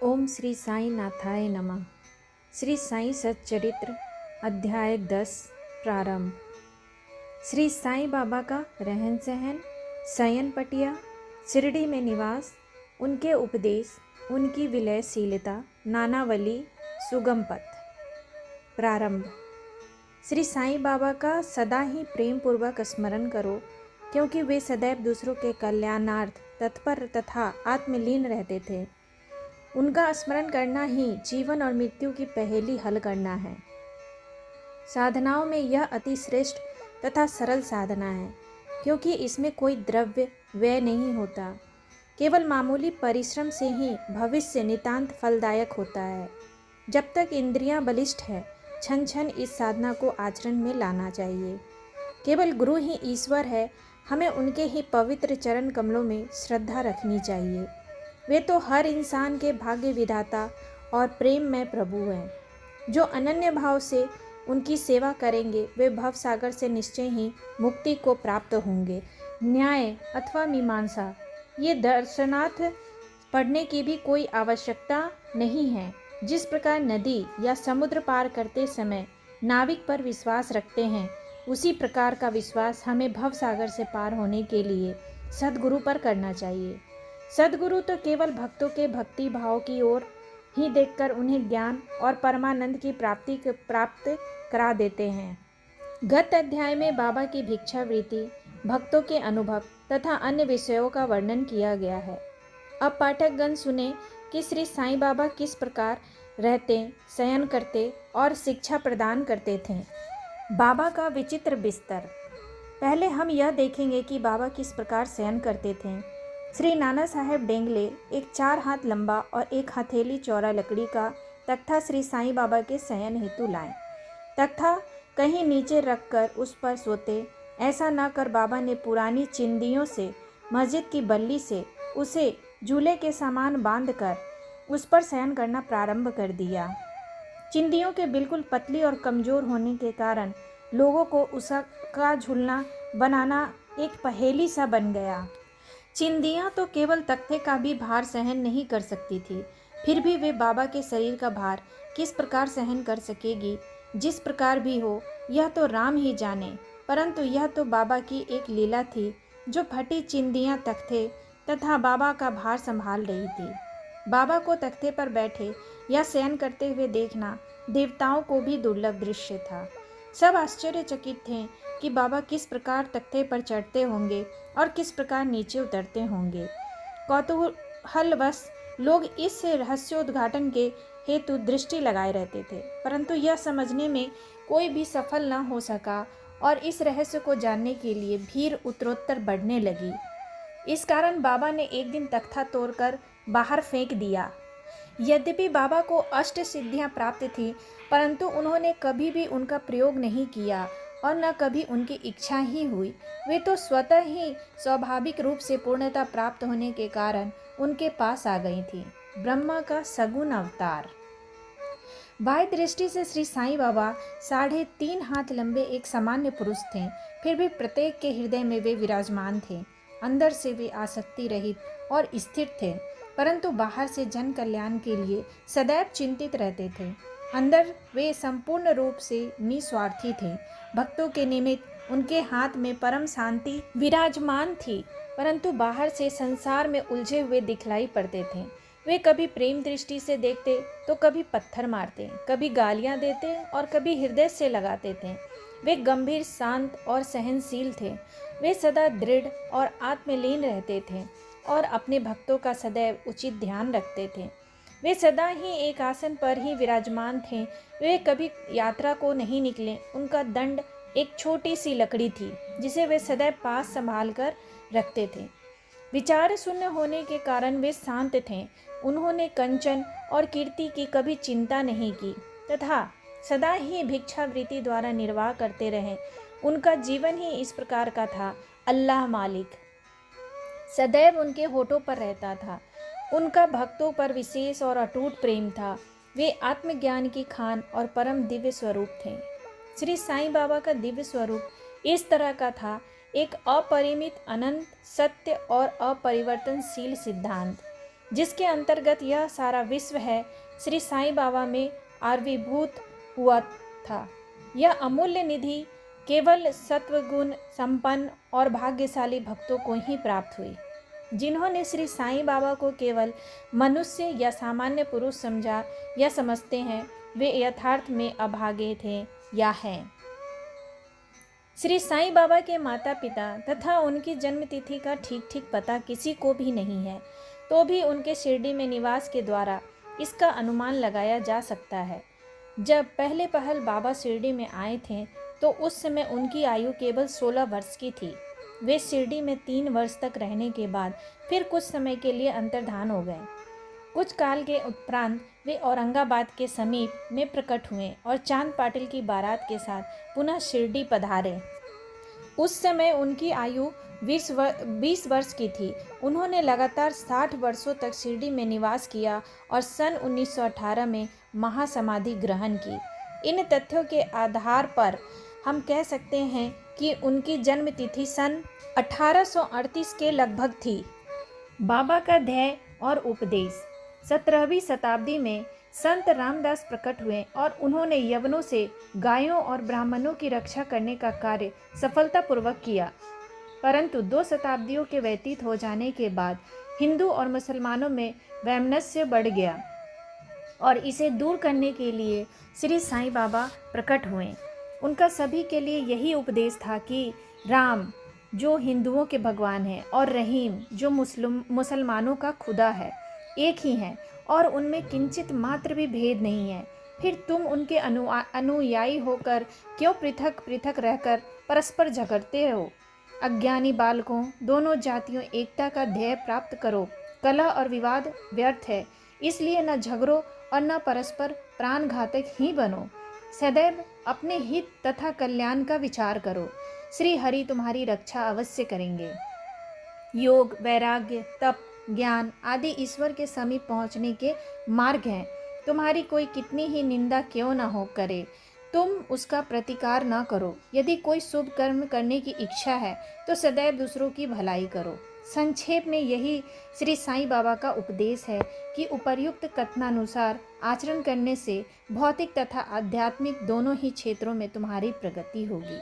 ओम श्री साई नाथाय नमः। श्री साई सच्चरित्र अध्याय 10 प्रारंभ। श्री साई बाबा का रहन सहन, शयन पटिया, शिरडी में निवास, उनके उपदेश, उनकी विलयशीलता, नानावली, सुगम पथ। प्रारंभ। श्री साई बाबा का सदा ही प्रेम पूर्वक स्मरण करो, क्योंकि वे सदैव दूसरों के कल्याणार्थ तत्पर तथा आत्मलीन रहते थे। उनका स्मरण करना ही जीवन और मृत्यु की पहेली हल करना है। साधनाओं में यह अति श्रेष्ठ तथा सरल साधना है, क्योंकि इसमें कोई द्रव्य व्यय नहीं होता। केवल मामूली परिश्रम से ही भविष्य नितांत फलदायक होता है। जब तक इंद्रियां बलिष्ठ है, क्षण क्षण इस साधना को आचरण में लाना चाहिए। केवल गुरु ही ईश्वर है, हमें उनके ही पवित्र चरण कमलों में श्रद्धा रखनी चाहिए। वे तो हर इंसान के भाग्य विधाता और प्रेम में प्रभु हैं। जो अनन्य भाव से उनकी सेवा करेंगे, वे भव सागर से निश्चय ही मुक्ति को प्राप्त होंगे। न्याय अथवा मीमांसा, ये दर्शनार्थ पढ़ने की भी कोई आवश्यकता नहीं है। जिस प्रकार नदी या समुद्र पार करते समय नाविक पर विश्वास रखते हैं, उसी प्रकार का विश्वास हमें भव सागर से पार होने के लिए सद्गुरु पर करना चाहिए। सद्गुरु तो केवल भक्तों के भक्ति भाव की ओर ही देखकर उन्हें ज्ञान और परमानंद की प्राप्त करा देते हैं। गत अध्याय में बाबा की भिक्षावृत्ति, भक्तों के अनुभव तथा अन्य विषयों का वर्णन किया गया है। अब पाठकगण सुने कि श्री साईं बाबा किस प्रकार रहते, शयन करते और शिक्षा प्रदान करते थे। बाबा का विचित्र बिस्तर। पहले हम यह देखेंगे कि बाबा किस प्रकार शयन करते थे। श्री नाना साहेब डेंगले एक 4 हाथ लंबा और 1 हथेली चौड़ा लकड़ी का तख्ता श्री साईं बाबा के शयन हेतु लाएं। तख्ता कहीं नीचे रखकर उस पर सोते। ऐसा न कर बाबा ने पुरानी चिंदियों से, मस्जिद की बल्ली से उसे झूले के समान बांधकर उस पर शयन करना प्रारंभ कर दिया। चिंदियों के बिल्कुल पतली और कमज़ोर होने के कारण लोगों को उसका झूलना बनाना एक पहेली सा बन गया। चिंदियाँ तो केवल तख्ते का भी भार सहन नहीं कर सकती थी, फिर भी वे बाबा के शरीर का भार किस प्रकार सहन कर सकेगी। जिस प्रकार भी हो, यह तो राम ही जाने, परंतु यह तो बाबा की एक लीला थी, जो फटी चिंदियाँ तख्ते तथा बाबा का भार संभाल रही थी। बाबा को तख्ते पर बैठे या शयन करते हुए देखना देवताओं को भी दुर्लभ दृश्य था। सब आश्चर्यचकित थे कि बाबा किस प्रकार तख्ते पर चढ़ते होंगे और किस प्रकार नीचे उतरते होंगे। कौतूहलवश लोग इस रहस्योद्घाटन के हेतु दृष्टि लगाए रहते थे, परंतु यह समझने में कोई भी सफल न हो सका और इस रहस्य को जानने के लिए भीड़ उत्तरोत्तर बढ़ने लगी। इस कारण बाबा ने एक दिन तख्ता तोड़कर बाहर फेंक दिया। यद्यपि बाबा को अष्ट सिद्धियां प्राप्त थी, परंतु उन्होंने कभी भी उनका प्रयोग नहीं किया और न कभी उनकी इच्छा ही हुई। वे तो स्वतः ही स्वाभाविक रूप से पूर्णता प्राप्त होने के कारण उनके पास आ गई थी। ब्रह्मा का सगुण अवतार। बाह्य दृष्टि से श्री साईं बाबा 3.5 हाथ लंबे एक सामान्य पुरुष थे, फिर भी प्रत्येक के हृदय में वे विराजमान थे। अंदर से वे आसक्ति रहित और स्थिर थे, परंतु बाहर से जन कल्याण के लिए सदैव चिंतित रहते थे। अंदर वे संपूर्ण रूप से निस्वार्थी थे। भक्तों के निमित्त उनके हाथ में परम शांति विराजमान थी, परंतु बाहर से संसार में उलझे हुए दिखलाई पड़ते थे। वे कभी प्रेम दृष्टि से देखते तो कभी पत्थर मारते, कभी गालियां देते और कभी हृदय से लगाते थे। वे गंभीर, शांत और सहनशील थे। वे सदा दृढ़ और आत्मलीन रहते थे और अपने भक्तों का सदैव उचित ध्यान रखते थे। वे सदा ही एक आसन पर ही विराजमान थे। वे कभी यात्रा को नहीं निकले। उनका दंड एक छोटी सी लकड़ी थी, जिसे वे सदैव पास संभाल कर रखते थे। विचार शून्य होने के कारण वे शांत थे। उन्होंने कंचन और कीर्ति की कभी चिंता नहीं की तथा सदा ही भिक्षावृत्ति द्वारा निर्वाह करते रहे। उनका जीवन ही इस प्रकार का था। अल्लाह मालिक सदैव उनके होठों पर रहता था। उनका भक्तों पर विशेष और अटूट प्रेम था। वे आत्मज्ञान की खान और परम दिव्य स्वरूप थे। श्री साईं बाबा का दिव्य स्वरूप इस तरह का था, एक अपरिमित, अनंत, सत्य और अपरिवर्तनशील सिद्धांत। जिसके अंतर्गत यह सारा विश्व है, श्री साईं बाबा में आविर्भूत हुआ था। यह अमूल्य निधि केवल सत्वगुण संपन्न और भाग्यशाली भक्तों को ही प्राप्त हुई। जिन्होंने श्री साईं बाबा को केवल मनुष्य या सामान्य पुरुष समझा या समझते हैं, वे यथार्थ में अभागे थे या हैं। श्री साईं बाबा के माता पिता तथा उनकी जन्मतिथि का ठीक ठीक पता किसी को भी नहीं है, तो भी उनके शिरडी में निवास के द्वारा इसका अनुमान लगाया जा सकता है। जब पहले पहल बाबा शिरडी में आए थे तो उस समय उनकी आयु केवल 16 वर्ष की थी। वे शिरडी में 3 वर्ष तक रहने के बाद फिर कुछ समय के लिए अंतर्धान हो गए। कुछ काल के उपरांत वे औरंगाबाद के समीप में प्रकट हुए और चांद पाटिल की बारात के साथ पुनः शिरडी पधारे। उस समय उनकी आयु 20 वर्ष की थी। उन्होंने लगातार 60 वर्षों तक शिरडी में निवास किया और सन 1918 में महासमाधि ग्रहण की। इन तथ्यों के आधार पर हम कह सकते हैं कि उनकी जन्म तिथि सन 1838 के लगभग थी। बाबा का ध्येय और उपदेश। 17वीं शताब्दी में संत रामदास प्रकट हुए और उन्होंने यवनों से गायों और ब्राह्मणों की रक्षा करने का कार्य सफलतापूर्वक किया। परंतु 2 शताब्दियों के व्यतीत हो जाने के बाद हिंदू और मुसलमानों में वैमनस्य बढ़ गया और इसे दूर करने के लिए श्री साईं बाबा प्रकट हुए। उनका सभी के लिए यही उपदेश था कि राम जो हिंदुओं के भगवान हैं और रहीम जो मुसलमानों का खुदा है, एक ही हैं और उनमें किंचित मात्र भी भेद नहीं है। फिर तुम उनके अनुयायी होकर क्यों पृथक पृथक रहकर परस्पर झगड़ते हो? अज्ञानी बालकों, दोनों जातियों एकता का ध्येय प्राप्त करो। कलह और विवाद व्यर्थ है, इसलिए न झगड़ो और न परस्पर प्राणघातक ही बनो। सदैव अपने हित तथा कल्याण का विचार करो। श्री हरि तुम्हारी रक्षा अवश्य करेंगे। योग, वैराग्य, तप, ज्ञान आदि ईश्वर के समीप पहुंचने के मार्ग हैं। तुम्हारी कोई कितनी ही निंदा क्यों न हो करे, तुम उसका प्रतिकार न करो। यदि कोई शुभ कर्म करने की इच्छा है तो सदैव दूसरों की भलाई करो। संक्षेप में यही श्री साईं बाबा का उपदेश है कि उपर्युक्त कथनानुसार आचरण करने से भौतिक तथा आध्यात्मिक दोनों ही क्षेत्रों में तुम्हारी प्रगति होगी।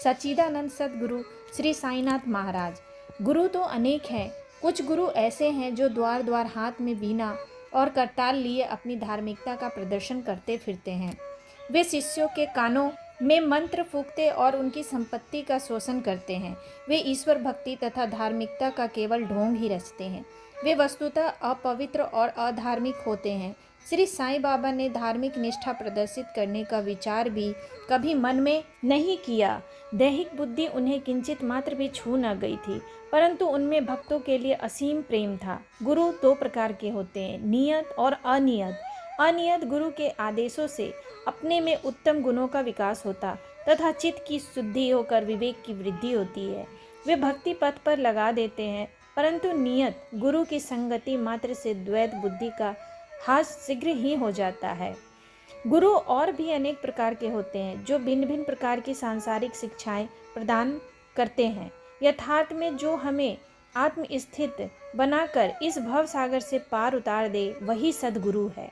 सच्चिदानंद सद्गुरु श्री साईनाथ महाराज। गुरु तो अनेक हैं। कुछ गुरु ऐसे हैं जो द्वार द्वार हाथ में वीणा और करताल लिए अपनी धार्मिकता का प्रदर्शन करते फिरते हैं। वे शिष्यों के कानों में मंत्र फूंकते और उनकी संपत्ति का शोषण करते हैं। वे ईश्वर भक्ति तथा धार्मिकता का केवल ढोंग ही रचते हैं। वे वस्तुतः अपवित्र और अधार्मिक होते हैं। श्री साईं बाबा ने धार्मिक निष्ठा प्रदर्शित करने का विचार भी कभी मन में नहीं किया। दैहिक बुद्धि उन्हें किंचित मात्र भी छू न गई थी, परंतु उनमें भक्तों के लिए असीम प्रेम था। गुरु 2 प्रकार के होते हैं, नियत और अनियत। अनियत गुरु के आदेशों से अपने में उत्तम गुणों का विकास होता तथा चित्त की शुद्धि होकर विवेक की वृद्धि होती है। वे भक्ति पथ पर लगा देते हैं, परंतु नियत गुरु की संगति मात्र से द्वैत बुद्धि का हास शीघ्र ही हो जाता है। गुरु और भी अनेक प्रकार के होते हैं जो भिन्न भिन्न प्रकार की सांसारिक शिक्षाएं प्रदान करते हैं। यथार्थ में जो हमें आत्मस्थित बनाकर इस भव सागर से पार उतार दे, वही सद्गुरु है।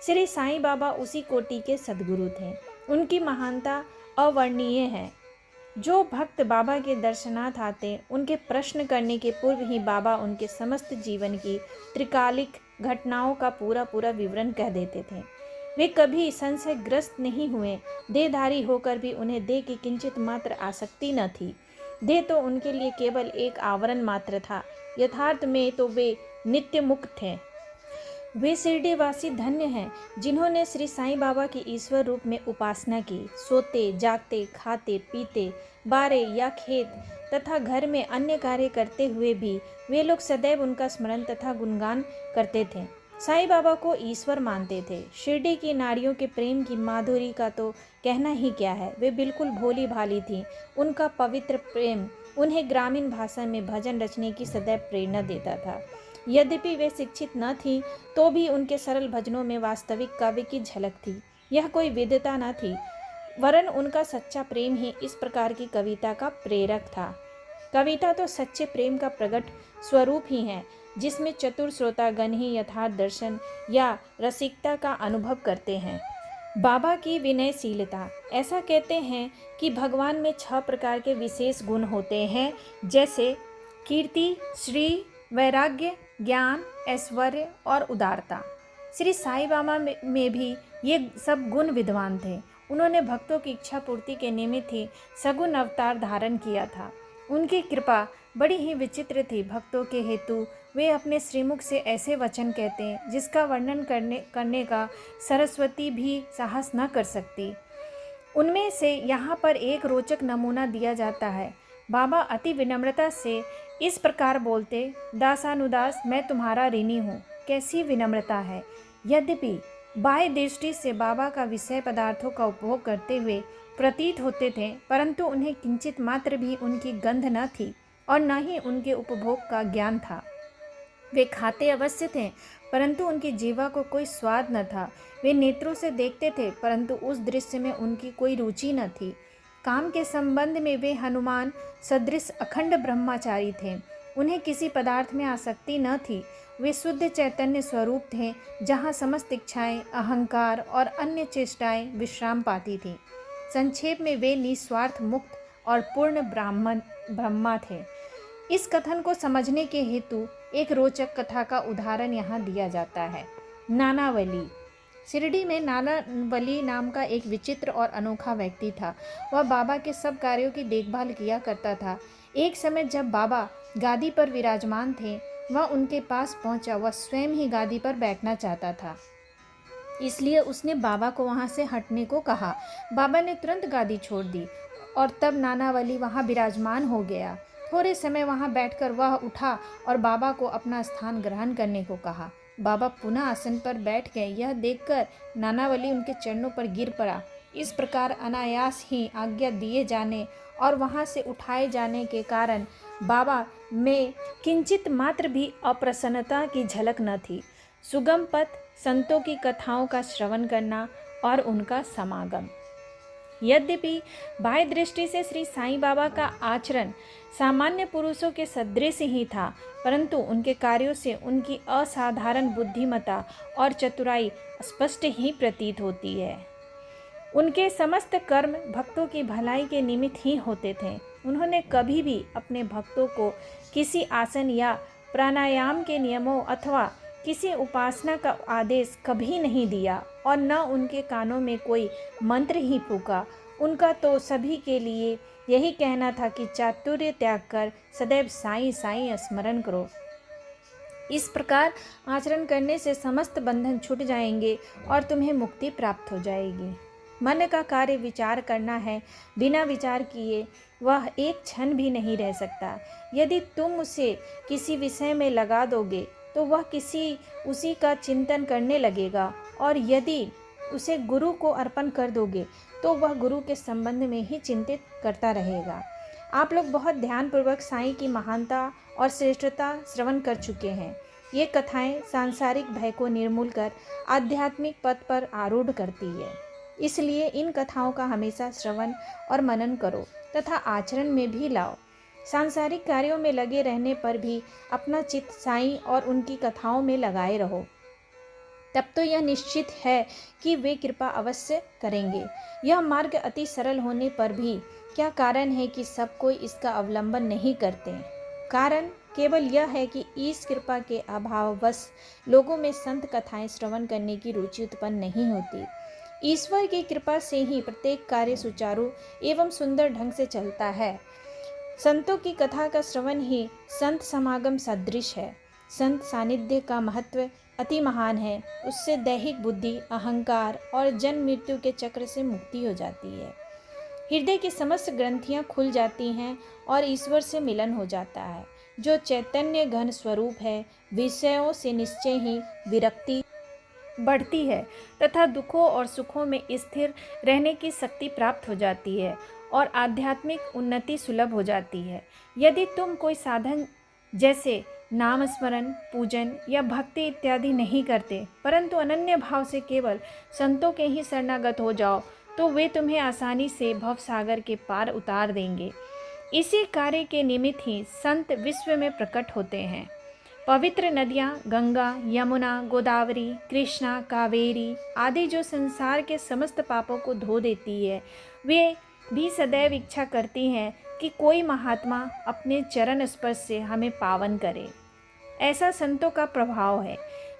श्री साईं बाबा उसी कोटि के सद्गुरु थे। उनकी महानता अवर्णनीय है। जो भक्त बाबा के दर्शनार्थ आते, उनके प्रश्न करने के पूर्व ही बाबा उनके समस्त जीवन की त्रिकालिक घटनाओं का पूरा विवरण कह देते थे। वे कभी संशयग्रस्त नहीं हुए। देहधारी होकर भी उन्हें देह की किंचित मात्र आसक्ति न थी। देह तो उनके लिए केवल एक आवरण मात्र था। यथार्थ में तो वे नित्य मुक्त थे। वे शिरडीवासी धन्य हैं जिन्होंने श्री साईं बाबा की ईश्वर रूप में उपासना की। सोते जागते, खाते पीते, बारे या खेत तथा घर में अन्य कार्य करते हुए भी वे लोग सदैव उनका स्मरण तथा गुणगान करते थे। साईं बाबा को ईश्वर मानते थे। शिरडी की नारियों के प्रेम की माधुरी का तो कहना ही क्या है। वे बिल्कुल भोली भाली थीं। उनका पवित्र प्रेम उन्हें ग्रामीण भाषा में भजन रचने की सदैव प्रेरणा देता था। यद्यपि वे शिक्षित न थीं, तो भी उनके सरल भजनों में वास्तविक काव्य की झलक थी। यह कोई विद्वता न थी, वरन उनका सच्चा प्रेम ही इस प्रकार की कविता का प्रेरक था। कविता तो सच्चे प्रेम का प्रकट स्वरूप ही है। जिसमें चतुर श्रोतागण ही यथार्थ दर्शन या रसिकता का अनुभव करते हैं। बाबा की विनयशीलता। ऐसा कहते हैं कि भगवान में 6 प्रकार के विशेष गुण होते हैं, जैसे कीर्ति, श्री, वैराग्य, ज्ञान, ऐश्वर्य और उदारता। श्री साईं बाबा में भी ये सब गुण विद्वान थे। उन्होंने भक्तों की इच्छा पूर्ति के निमित्त ही सगुण अवतार धारण किया था। उनकी कृपा बड़ी ही विचित्र थी। भक्तों के हेतु वे अपने श्रीमुख से ऐसे वचन कहते हैं जिसका वर्णन करने का सरस्वती भी साहस न कर सकती। उनमें से यहाँ पर एक रोचक नमूना दिया जाता है। बाबा अति विनम्रता से इस प्रकार बोलते, दासानुदास मैं तुम्हारा ऋणी हूँ। कैसी विनम्रता है! यद्यपि बाह्य दृष्टि से बाबा का विषय पदार्थों का उपभोग करते हुए प्रतीत होते थे, परंतु उन्हें किंचित मात्र भी उनकी गंध न थी और न ही उनके उपभोग का ज्ञान था। वे खाते अवश्य थे, परंतु उनकी जीवा को कोई स्वाद न था। वे नेत्रों से देखते थे, परंतु उस दृश्य में उनकी कोई रुचि न थी। काम के संबंध में वे हनुमान सदृश अखंड ब्रह्मचारी थे। उन्हें किसी पदार्थ में आसक्ति न थी। वे शुद्ध चैतन्य स्वरूप थे, जहाँ समस्त इच्छाएं, अहंकार और अन्य चेष्टाएं विश्राम पाती थीं। संक्षेप में वे निस्वार्थ, मुक्त और पूर्ण ब्रह्मा थे। इस कथन को समझने के हेतु एक रोचक कथा का उदाहरण यहाँ दिया जाता है। नानावली। शिरडी में नानावली नाम का एक विचित्र और अनोखा व्यक्ति था। वह बाबा के सब कार्यों की देखभाल किया करता था। एक समय जब बाबा गादी पर विराजमान थे, वह उनके पास पहुंचा। वह स्वयं ही गादी पर बैठना चाहता था, इसलिए उसने बाबा को वहां से हटने को कहा। बाबा ने तुरंत गादी छोड़ दी और तब नानावली वहां विराजमान हो गया। थोड़े समय वहां बैठकर वह उठा और बाबा को अपना स्थान ग्रहण करने को कहा। बाबा पुनः आसन पर बैठ गए। यह देखकर नानावली उनके चरणों पर गिर पड़ा। इस प्रकार अनायास ही आज्ञा दिए जाने और वहां से उठाए जाने के कारण बाबा में किंचित मात्र भी अप्रसन्नता की झलक न थी। सुगम पथ, संतों की कथाओं का श्रवण करना और उनका समागम। यद्यपि बाह्य दृष्टि से श्री साईं बाबा का आचरण सामान्य पुरुषों के सदृश ही था, परंतु उनके कार्यों से उनकी असाधारण बुद्धिमत्ता और चतुराई स्पष्ट ही प्रतीत होती है। उनके समस्त कर्म भक्तों की भलाई के निमित्त ही होते थे। उन्होंने कभी भी अपने भक्तों को किसी आसन या प्राणायाम के नियमों अथवा किसी उपासना का आदेश कभी नहीं दिया और न उनके कानों में कोई मंत्र ही फूका। उनका तो सभी के लिए यही कहना था कि चातुर्य त्याग कर सदैव साईं साईं स्मरण करो। इस प्रकार आचरण करने से समस्त बंधन छूट जाएंगे और तुम्हें मुक्ति प्राप्त हो जाएगी। मन का कार्य विचार करना है, बिना विचार किए वह एक क्षण भी नहीं रह सकता। यदि तुम उसे किसी विषय में लगा दोगे तो वह उसी का चिंतन करने लगेगा, और यदि उसे गुरु को अर्पण कर दोगे तो वह गुरु के संबंध में ही चिंतित करता रहेगा। आप लोग बहुत ध्यानपूर्वक साईं की महानता और श्रेष्ठता श्रवण कर चुके हैं। ये कथाएं सांसारिक भय को निर्मूल कर आध्यात्मिक पथ पर आरूढ़ करती है। इसलिए इन कथाओं का हमेशा श्रवण और मनन करो तथा आचरण में भी लाओ। सांसारिक कार्यों में लगे रहने पर भी अपना चित्त साईं और उनकी कथाओं में लगाए रहो। तब तो यह निश्चित है कि वे कृपा अवश्य करेंगे। यह मार्ग अति सरल होने पर भी क्या कारण है कि सब कोई इसका अवलंबन नहीं करते? कारण केवल यह है कि इस कृपा के अभाववश लोगों में संत कथाएं श्रवण करने की रुचि उत्पन्न नहीं होती। ईश्वर की कृपा से ही प्रत्येक कार्य सुचारू एवं सुंदर ढंग से चलता है। संतों की कथा का श्रवण ही संत समागम सदृश है। संत सानिध्य का महत्व अति महान है। उससे दैहिक बुद्धि, अहंकार और जन्म मृत्यु के चक्र से मुक्ति हो जाती है। हृदय की समस्त ग्रंथियां खुल जाती हैं और ईश्वर से मिलन हो जाता है। जो चैतन्य घन स्वरूप है, विषयों से निश्चय ही विरक्ति बढ़ती है तथा दुखों और सुखों में स्थिर रहने की शक्ति प्राप्त हो जाती है और आध्यात्मिक उन्नति सुलभ हो जाती है। यदि तुम कोई साधन जैसे नाम स्मरण, पूजन या भक्ति इत्यादि नहीं करते, परंतु अनन्य भाव से केवल संतों के ही शरणागत हो जाओ, तो वे तुम्हें आसानी से भव सागर के पार उतार देंगे। इसी कार्य के निमित्त ही संत विश्व में प्रकट होते हैं। पवित्र नदियाँ गंगा, यमुना, गोदावरी, कृष्णा, कावेरी आदि जो संसार के समस्त पापों को धो देती है, वे भी सदैव इच्छा करती हैं कि कोई महात्मा अपने चरण स्पर्श से हमें पावन करे। ऐसा संतों का प्रभाव है।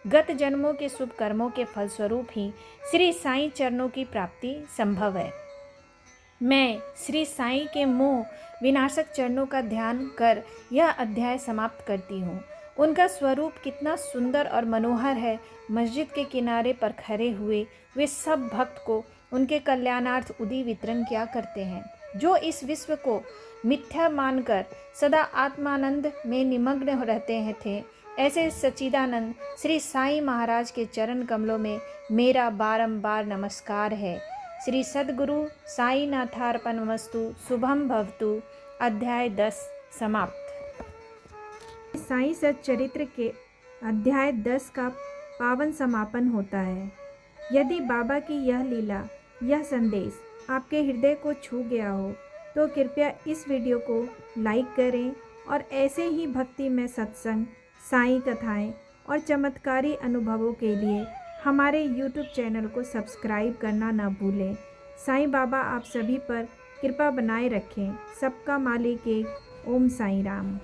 गत जन्मों के शुभ कर्मों के फलस्वरूप ही श्री साईं चरणों की प्राप्ति संभव है। मैं श्री साईं के मोह विनाशक चरणों का ध्यान कर यह अध्याय समाप्त करती हूँ। उनका स्वरूप कितना सुंदर और मनोहर है। मस्जिद के किनारे पर खड़े हुए वे सब भक्त को उनके कल्याणार्थ उदी वितरण किया करते हैं। जो इस विश्व को मिथ्या मानकर सदा आत्मानंद में निमग्न रहते हैं थे, ऐसे सच्चिदानंद श्री साईं महाराज के चरण कमलों में मेरा बारंबार नमस्कार है। श्री सद्गुरु साई नाथार्पणमस्तु। शुभम भवतु। अध्याय 10 समाप्त। साईं सच्चरित्र के अध्याय 10 का पावन समापन होता है। यदि बाबा की यह लीला, यह संदेश आपके हृदय को छू गया हो तो कृपया इस वीडियो को लाइक करें और ऐसे ही भक्ति में सत्संग, साईं कथाएं और चमत्कारी अनुभवों के लिए हमारे YouTube चैनल को सब्सक्राइब करना ना भूलें। साईं बाबा आप सभी पर कृपा बनाए रखें। सबका मालिक एक। ओम साईं राम।